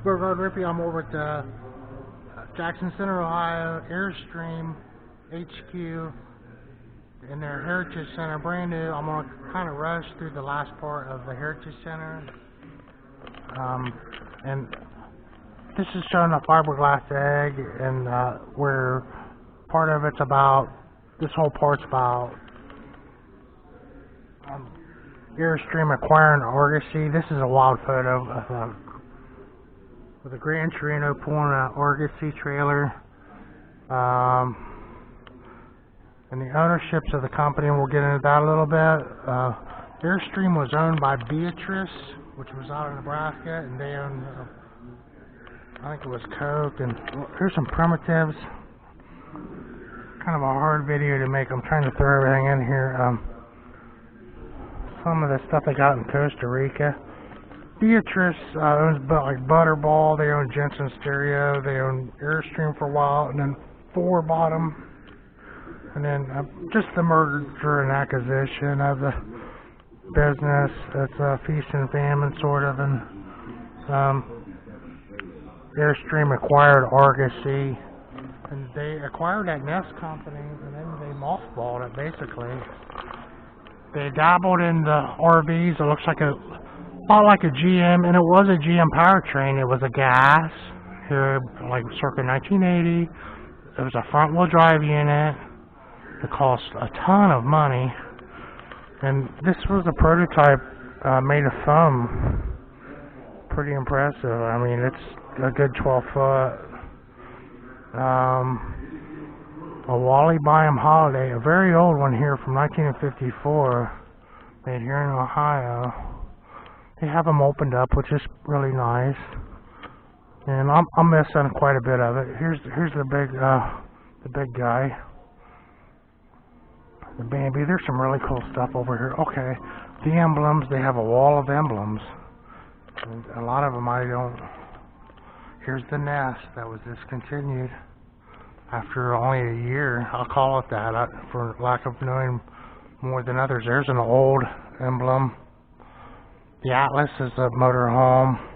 Beauregard Rippey. I'm over at Jackson Center, Ohio, Airstream HQ in their Heritage Center, brand new. I'm going to kind of rush through the last part of the Heritage Center. And this is showing a fiberglass egg, and where part of it's about, this whole part's about Airstream acquiring Argosy. This is a wild photo of with a Gran Torino pulling an Argosy trailer. And the ownerships of the company, and we'll get into that a little bit. Airstream was owned by Beatrice, which was out of Nebraska, and they owned, I think it was Coke. And here's some primitives. Kind of a hard video to make. I'm trying to throw everything in here. Some of the stuff they got in Costa Rica. Beatrice owns like Butterball. They own Jensen Stereo. They own Airstream for a while, and then Four Bottom. And then just the merger and acquisition of the business. It's a feast and famine sort of, and Airstream acquired Argosy, and they acquired that Nest company, and then they mothballed it basically. They dabbled in the RVs. It looks like about like a GM, and it was a GM powertrain. It was a gas here, like circa 1980. It was a front-wheel drive unit. It cost a ton of money, and this was a prototype made of foam. Pretty impressive. I mean, it's a good 12 foot. A Wally Byam Holiday, a very old one here from 1954, made here in Ohio. They have them opened up, which is really nice, and I'm missing quite a bit of it. Here's the big guy. The Bambi. There's some really cool stuff over here. Okay, the emblems, they have a wall of emblems. And a lot of them I don't. Here's the Nest that was discontinued after only a year. I'll call it that for lack of knowing more than others. There's an old emblem. The Atlas is a motorhome.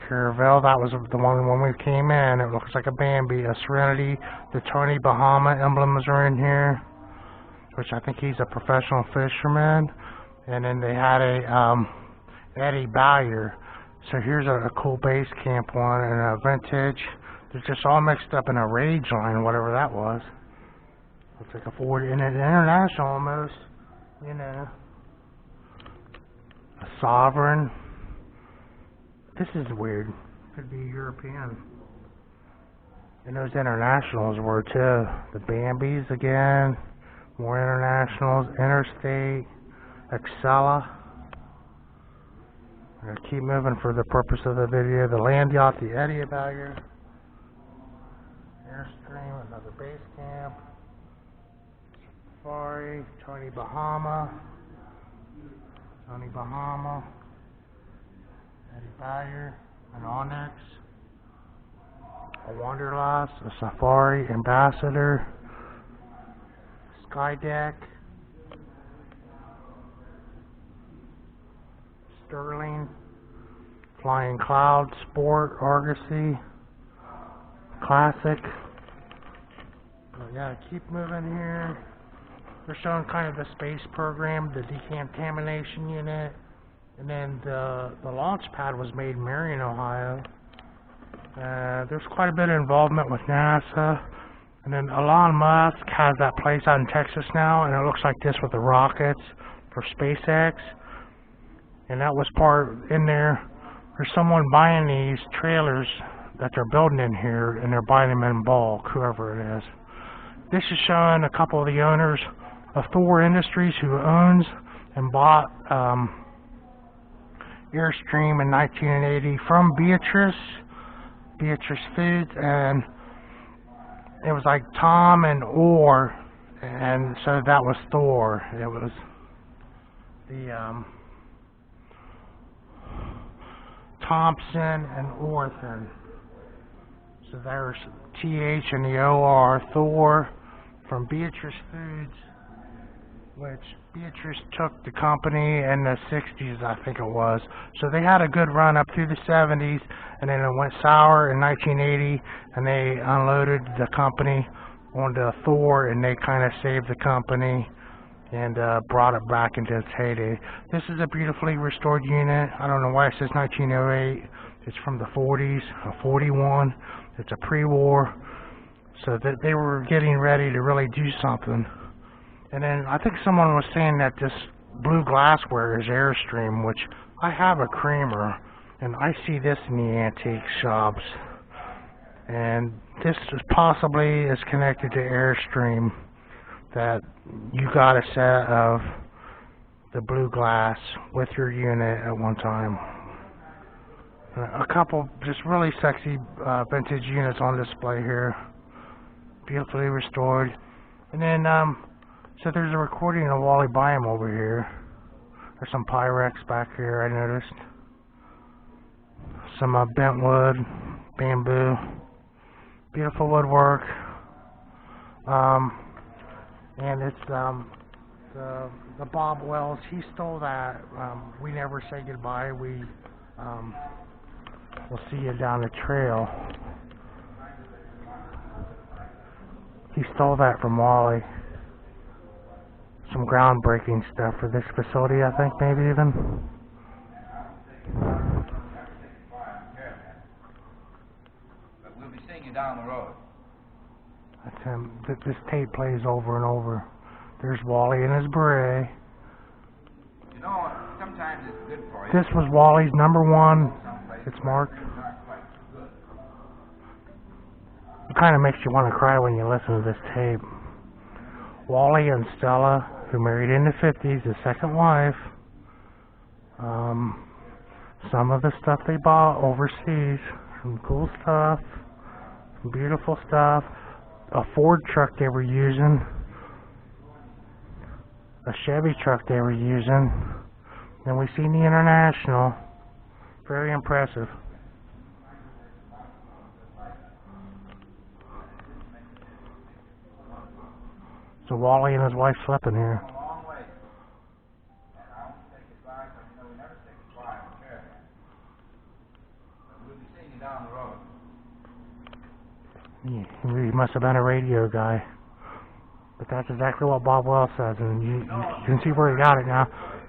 Caravelle, that was the one when we came in. It looks like a Bambi. A Serenity, the Tony Bahama emblems are in here, which I think he's a professional fisherman. And then they had a Eddie Bowyer. So here's a cool base camp one and a vintage. They're just all mixed up in a Rage line, whatever that was. Looks like a Ford and an International almost, you know. A Sovereign. This is weird. Could be European. And those Internationals were too. The Bambis again. More Internationals. Interstate. Excella. I'm going to keep moving for the purpose of the video. The Land Yacht. The Eddie Bowyer. Airstream. Another base camp. Safari. Tony Bahama. Tony Bahama. Eddie Bowyer, an Onyx, a Wanderlust, a Safari, Ambassador, Skydeck, Sterling, Flying Cloud, Sport, Argosy, Classic. But yeah, keep moving here. They're showing kind of the space program, the decontamination unit. And then the launch pad was made in Marion, Ohio. There's quite a bit of involvement with NASA. And then Elon Musk has that place out in Texas now, and it looks like this with the rockets for SpaceX. And that was part in there. There's someone buying these trailers that they're building in here, and they're buying them in bulk, whoever it is. This is showing a couple of the owners of Thor Industries who owns and bought Airstream in 1980 from Beatrice Foods, and it was like Tom and Orr, and so that was Thor. It was the Thompson and Orthan. So there's TH and the OR, Thor, from Beatrice Foods, which Beatrice took the company in the 60s, I think it was. So they had a good run up through the 70s, and then it went sour in 1980, and they unloaded the company onto Thor, and they kind of saved the company and brought it back into its heyday. This is a beautifully restored unit. I don't know why it says 1908. It's from the 40s, a 41. It's a pre-war. So that they were getting ready to really do something. And then I think someone was saying that this blue glassware is Airstream, which I have a creamer, and I see this in the antique shops. And this is possibly is connected to Airstream, that you got a set of the blue glass with your unit at one time. A couple just really sexy vintage units on display here, beautifully restored. And then so there's a recording of Wally Byam over here. There's some Pyrex back here, I noticed. Some bent wood, bamboo, beautiful woodwork. And it's the Bob Wells. He stole that. We never say goodbye. We'll see you down the trail. He stole that from Wally. Some groundbreaking stuff for this facility, I think, maybe even. But we'll be seeing you down the road. That's him. This tape plays over and over. There's Wally in his beret. You know, sometimes it's good for you. This was Wally's #1. It's marked. It kind of makes you want to cry when you listen to this tape. Wally and Stella, who married in the 50s, his second wife. Some of the stuff they bought overseas. Some cool stuff. Some beautiful stuff. A Ford truck they were using. A Chevy truck they were using. Then we seen the International. Very impressive. So Wally and his wife slept in here. He must have been a radio guy. But that's exactly what Bob Wells says, and you can see where he got it now.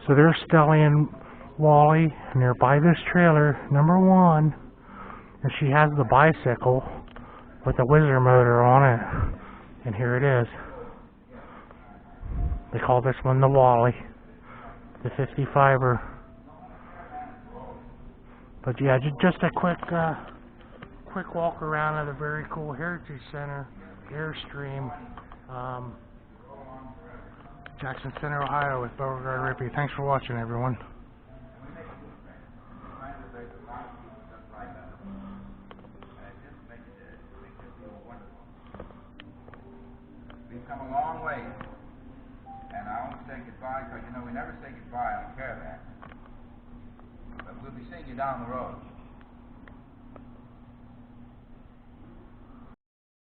So there's Stella and Wally, and they're by this trailer, #1. And she has the bicycle with the whizzer motor on it. And here it is. They call this one the Wally, the 55er. But yeah, just a quick walk around of the very cool Heritage Center, Airstream, Jackson Center, Ohio, with Beauregard Rippey. Thanks for watching, everyone. We've come a long way. And I won't say goodbye because, you know, we never say goodbye on Caravan. But we'll be seeing you down the road.